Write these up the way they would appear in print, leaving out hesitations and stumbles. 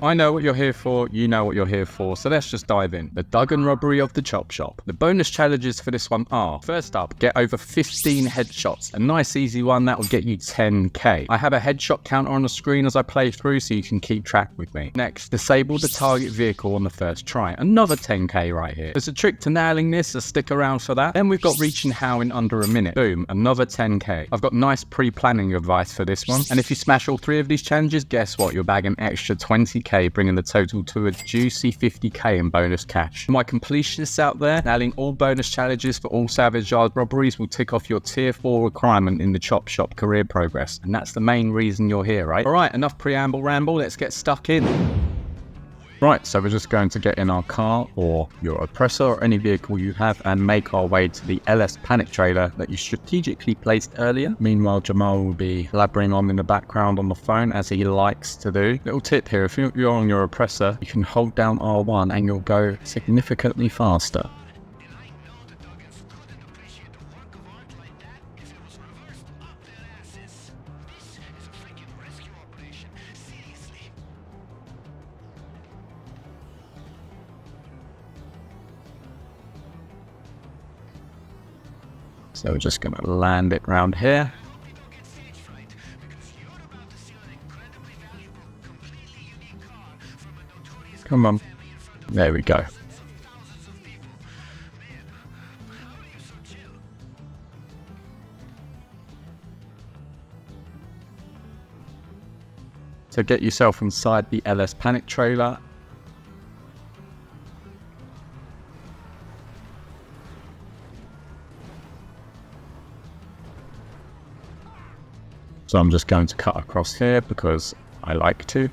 I know what you're here for, you know what you're here for, so let's just dive in. The Duggan Robbery of the Chop Shop. The bonus challenges for this one are, first up, get over 15 headshots. A nice easy one that will get you 10k. I have a headshot counter on the screen as I play through so you can keep track with me. Next, disable the target vehicle on the first try. Another 10k right here. There's a trick to nailing this, so stick around for that. Then we've got reaching How in under a minute. Boom, another 10k. I've got nice pre-planning advice for this one. And if you smash all 3 of these challenges, guess what? You'll bag an extra 20k, bringing the total to a juicy 50k in bonus cash. For my completionists out there, nailing all bonus challenges for all Salvage Yard robberies will tick off your tier 4 requirement in the Chop Shop career progress. And that's the main reason you're here, right? Alright, enough preamble ramble, let's get stuck in. Right, so we're just going to get in our car or your oppressor or any vehicle you have and make our way to the LS panic trailer that you strategically placed earlier. Meanwhile, Jamal will be blabbering on in the background on the phone as he likes to do. Little tip here, if you're on your oppressor, you can hold down R1 and you'll go significantly faster. So we're just going to land it round here. Come on. There we go. So get yourself inside the LS panic trailer. So I'm just going to cut across here because I like to.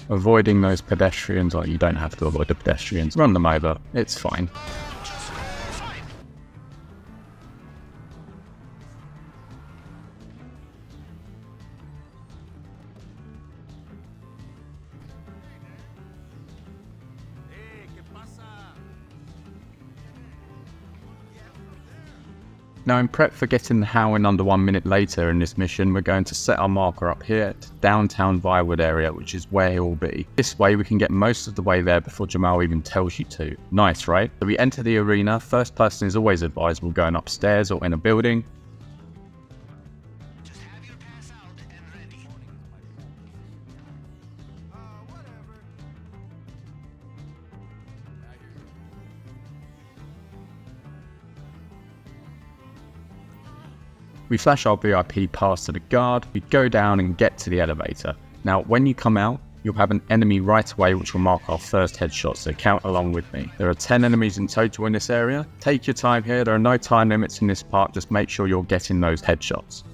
Avoiding those pedestrians, or you don't have to avoid the pedestrians. Run them over, it's fine. Now in prep for getting the How in under 1 minute later in this mission, we're going to set our marker up here to downtown Virewood area, which is where it will be. This way we can get most of the way there before Jamal even tells you to. Nice, right? So we enter the arena. First person is always advisable going upstairs or in a building. We flash our VIP pass to the guard, we go down and get to the elevator. Now when you come out, you'll have an enemy right away which will mark our first headshot, so count along with me. There are 10 enemies in total in this area. Take your time here, there are no time limits in this part, just make sure you're getting those headshots.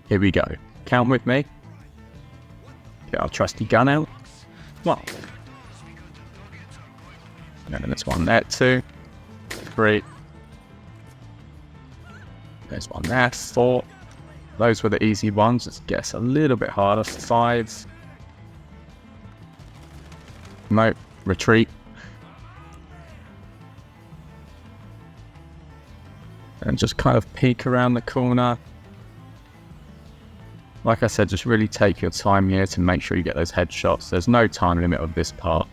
Here we go, count with me. Get our trusty gun out. Well, and then there's one there, 2, 3. There's one there, 4. Those were the easy ones. Let's guess a little bit harder. 5. Nope. Retreat. And just kind of peek around the corner. Like I said, just really take your time here to make sure you get those headshots. There's no time limit of this part.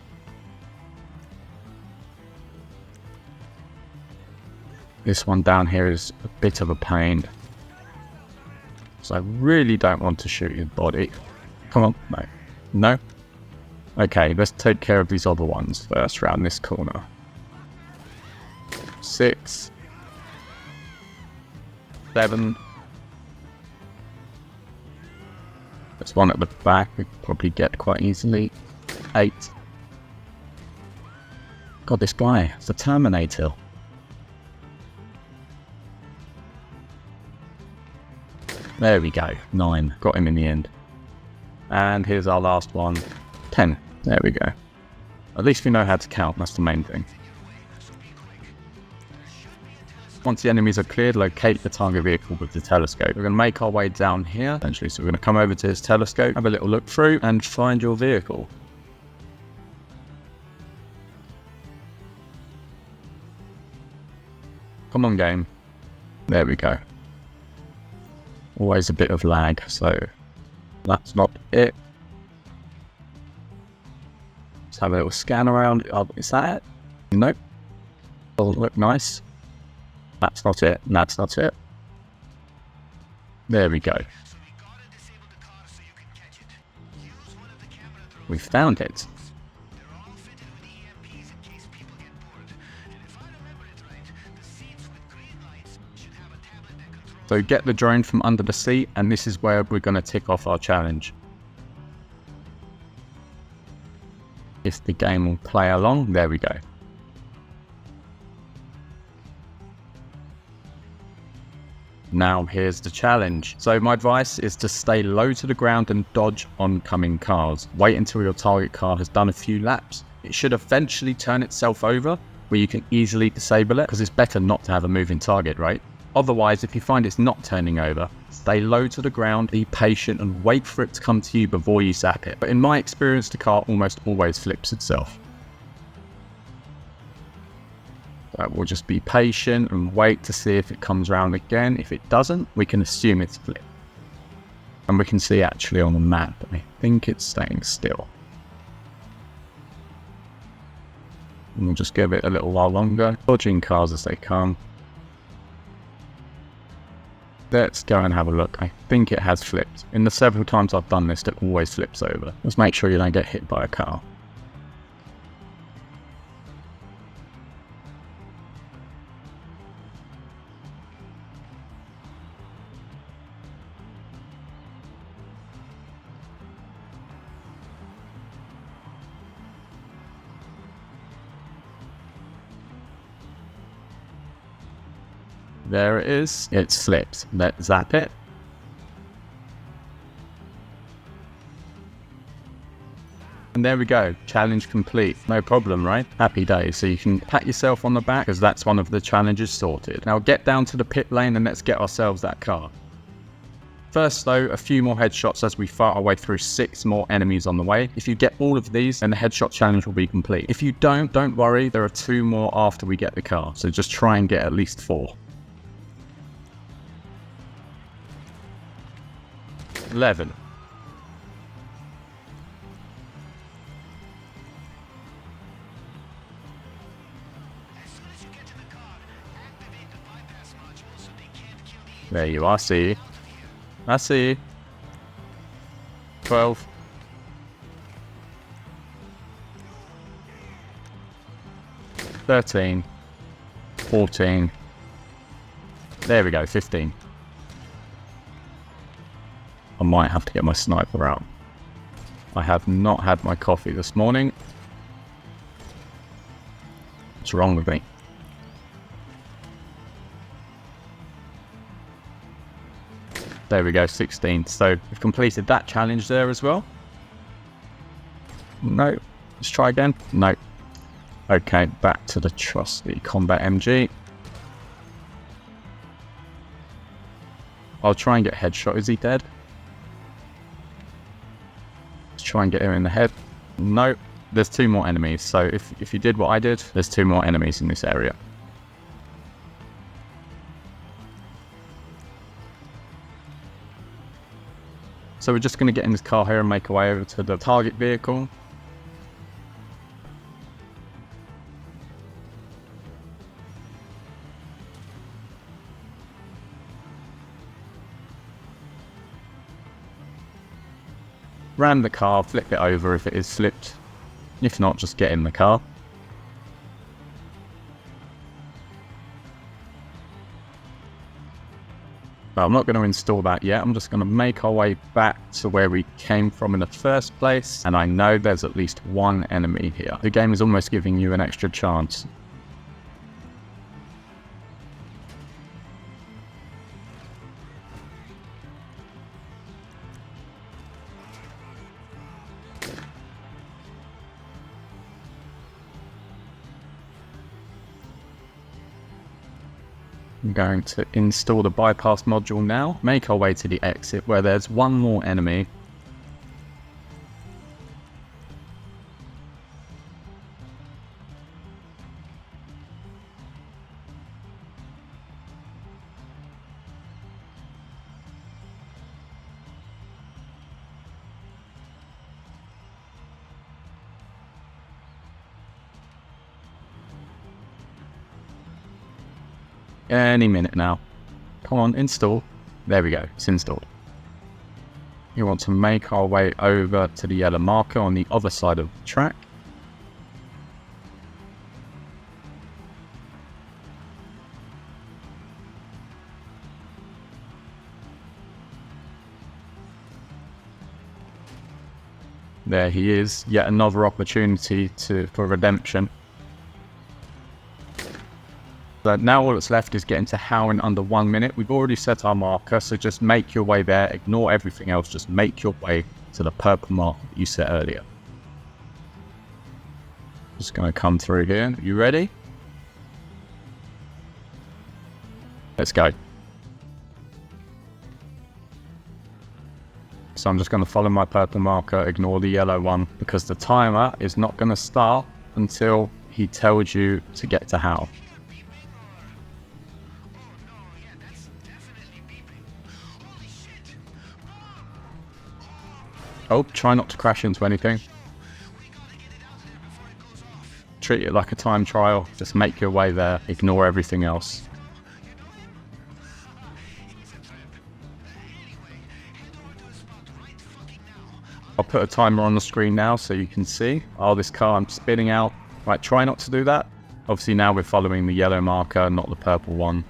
This one down here is a bit of a pain. So I really don't want to shoot his body. Come on, no. No? Okay, let's take care of these other ones first, around this corner. 6. 7. There's one at the back we could probably get quite easily. 8. God, this guy, it's the Terminator. There we go, 9. Got him in the end. And here's our last one. 10. There we go. At least we know how to count, that's the main thing. Once the enemies are cleared, locate the target vehicle with the telescope. We're going to make our way down here, essentially. So we're going to come over to his telescope, have a little look through, and find your vehicle. Come on, game. There we go. Always a bit of lag, so that's not it. Let's have a little scan around. Oh, is that it? Nope. Doesn't look nice. That's not it. That's not it. There we go. We found it. So get the drone from under the seat, and this is where we're going to tick off our challenge. If the game will play along, there we go. Now here's the challenge. So my advice is to stay low to the ground and dodge oncoming cars. Wait until your target car has done a few laps. It should eventually turn itself over, where you can easily disable it, because it's better not to have a moving target, right? Otherwise, if you find it's not turning over, stay low to the ground, be patient, and wait for it to come to you before you zap it. But in my experience, the car almost always flips itself. So we'll just be patient and wait to see if it comes around again. If it doesn't, we can assume it's flipped. And we can see actually on the map, I think it's staying still. And we'll just give it a little while longer, dodging cars as they come. Let's go and have a look. I think it has flipped. In the several times I've done this, it always flips over. Just make sure you don't get hit by a car. There it is. It's flipped. Let's zap it. And there we go. Challenge complete. No problem, right? Happy days. So you can pat yourself on the back, because that's one of the challenges sorted. Now get down to the pit lane and let's get ourselves that car. First though, a few more headshots as we fight our way through 6 more enemies on the way. If you get all of these, then the headshot challenge will be complete. If you don't worry, there are 2 more after we get the car. So just try and get at least 4. 11. There you are, see you. I see you. 12. 13. 14. There we go, 15. I might have to get my sniper out. I have not had my coffee this morning. What's wrong with me? There we go, 16. So we've completed that challenge there as well. No. Let's try again. No. Okay, back to the trusty combat MG. I'll try and get a headshot. Is he dead? Try and get him in the head. No, there's 2 more enemies. So if you did what I did, there's 2 more enemies in this area. So we're just going to get in this car here and make our way over to the target vehicle. Ram the car, flip it over if it is flipped. If not, just get in the car. But I'm not going to install that yet. I'm just going to make our way back to where we came from in the first place. And I know there's at least 1 enemy here. The game is almost giving you an extra chance. I'm going to install the bypass module now. Make our way to the exit where there's one more enemy. Any minute now. Come on, install. There we go, it's installed. You want to make our way over to the yellow marker on the other side of the track. There he is, yet another opportunity for redemption. So now all that's left is getting to Howe in under 1 minute. We've already set our marker, so just make your way there. Ignore everything else. Just make your way to the purple marker that you set earlier. Just going to come through here. You ready? Let's go. So I'm just going to follow my purple marker, ignore the yellow one, because the timer is not going to start until he tells you to get to Howe. Oh, try not to crash into anything. Treat it like a time trial. Just make your way there. Ignore everything else. I'll put a timer on the screen now so you can see. Oh, this car, I'm spinning out. Right, try not to do that. Obviously now we're following the yellow marker, not the purple one.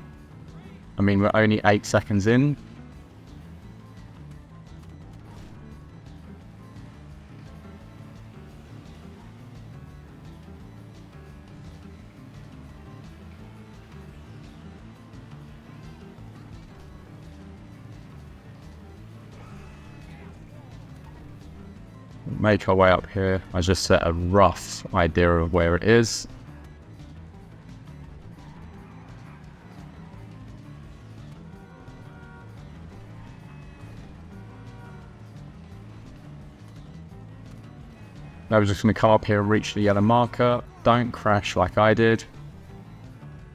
I mean, we're only 8 seconds in. Make our way up here. I just set a rough idea of where it is. Now we're just going to come up here and reach the yellow marker. Don't crash like I did.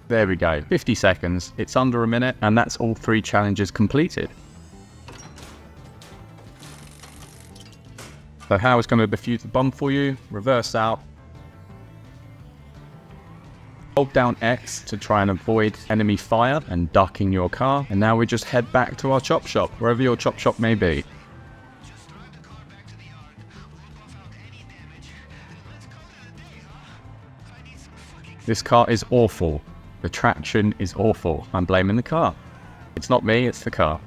There we go. 50 seconds. It's under a minute, and that's all 3 challenges completed. So how it's going to defuse the bomb for you, reverse out. Hold down X to try and avoid enemy fire and duck in your car. And now we just head back to our chop shop, wherever your chop shop may be. This car is awful. The traction is awful. I'm blaming the car. It's not me, it's the car.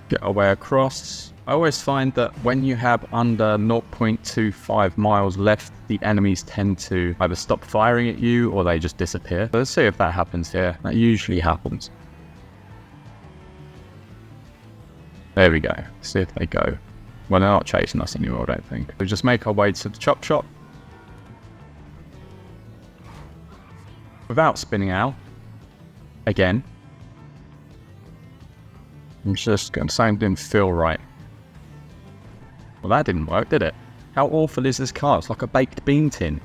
Get our way across. I always find that when you have under 0.25 miles left, the enemies tend to either stop firing at you or they just disappear. So let's see if that happens here. That usually happens. There we go. See if they go. Well, they're not chasing us anymore, I don't think. We just make our way to the chop shop. Without spinning out. Again. I'm just going to say it didn't feel right. Well, that didn't work, did it? How awful is this car? It's like a baked bean tin.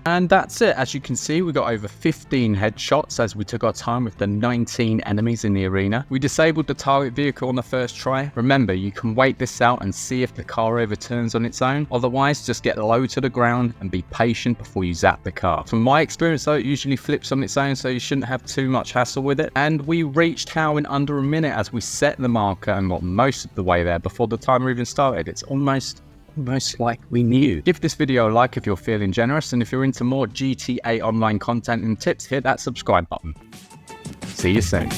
And that's it. As you can see, we got over 15 headshots as we took our time with the 19 enemies in the arena. We disabled the target vehicle on the first try. Remember, you can wait this out and see if the car overturns on its own. Otherwise, just get low to the ground and be patient before you zap the car. From my experience though, it usually flips on its own, so you shouldn't have too much hassle with it. And we reached Howe in under a minute as we set the marker and got most of the way there before the timer even started. It's almost almost like we knew. Give this video a like if you're feeling generous, and if you're into more GTA Online content and tips, hit that subscribe button. See you soon.